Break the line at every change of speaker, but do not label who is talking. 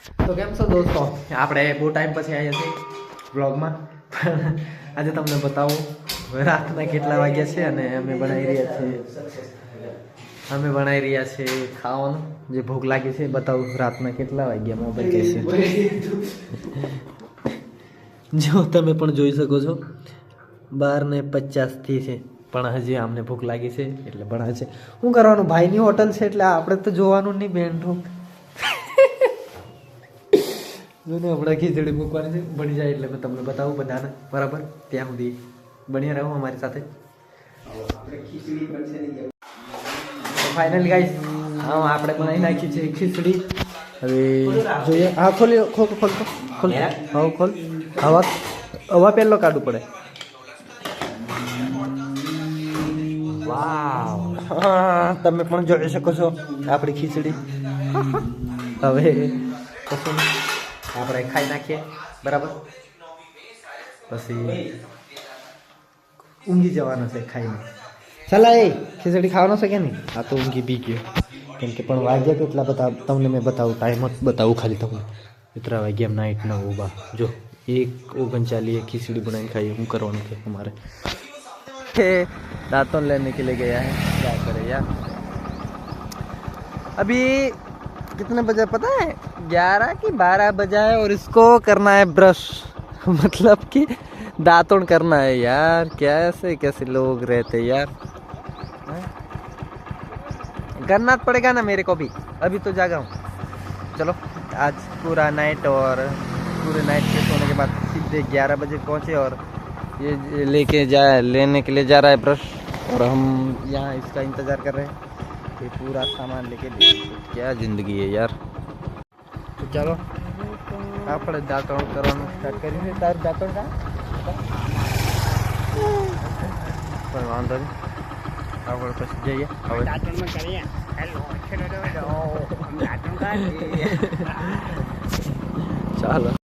તો કેમ છો દોસ્તો, આપણે બહુ ટાઈમ પછી આવ્યા છીએ બ્લોગમાં. પણ આજે તમને બતાવું રાતના કેટલા વાગ્યા છે અને અમે બનાવી રહ્યા છીએ ખાવાનું. જે ભૂખ લાગી છે બતાવું રાતના કેટલા વાગ્યા મોબાઈલ છે. જો તમે પણ જોઈ શકો છો 12:50 છે, પણ હજી અમને ભૂખ લાગી છે એટલે બનાવે છે. શું કરવાનું, ભાઈની હોટલ છે એટલે આપણે તો જોવાનું નહીં બેન. જોને હમણાં ખીચડી મૂકવાની છે, બની જાય એટલે મેં તમને બતાવું બધાને. બરાબર, ત્યાં સુધી બન્યા રહો અમારી સાથે. ફાઇનલી ગાઈસ, હા આપણે બનાવી નાખી છે ખીચડી. હવે જોઈએ. હા ખોલી ખોલ ખોલ ખોલ હા ખોલ. હવા પહેલો કાઢવું પડે. વાવ, હા તમે પણ જોઈ શકો છો આપણી ખીચડી. હવે પછી આપણે ખાઈ નાખીએ. બરાબર, પછી ઊંઘી જવાનું છે ખાઈને. ચાલા એ ખીચડી ખાવાનો છે કે નહીં? આ તો ઊંઘી બી ગયો. કેમ કે પણ વાગ્યા કેટલા બધા તમને મેં બતાવું, ટાઈમ જ બતાવું ખાલી તમને. કેટલા વાગ્યા નાઇટના ઊભા જો 1:39 खिचड़ी बनाई खाई. हूँ करवाने थे हमारे दांतों लेने के लिए गया है. क्या करे यार. अभी कितने बजे पता है? 11 कि 12 बजा है और इसको करना है ब्रश. मतलब कि दांतों करना है यार. कैसे कैसे लोग रहते यार. करना पड़ेगा ना मेरे को भी. अभी तो जागा हूँ. चलो आज पूरा नाइट और पूरे नाइट के सोने के बाद सीधे 11 बजे पहुँचे और ये लेने के लिए जा रहा है ब्रश. और हम यहाँ इसका इंतज़ार कर रहे हैं. ये पूरा सामान लेके. क्या ज़िंदगी है यार. तो चलो આપણે દાંતણ કરવાનું સ્ટાર્ટ કરીએ. તાર દાંતણ કા પણ વાંધો નહીં, આપણે પછી જઈએ. હવે દાંતણમાં કરીએ. હેલો દાંતણ ચાલો.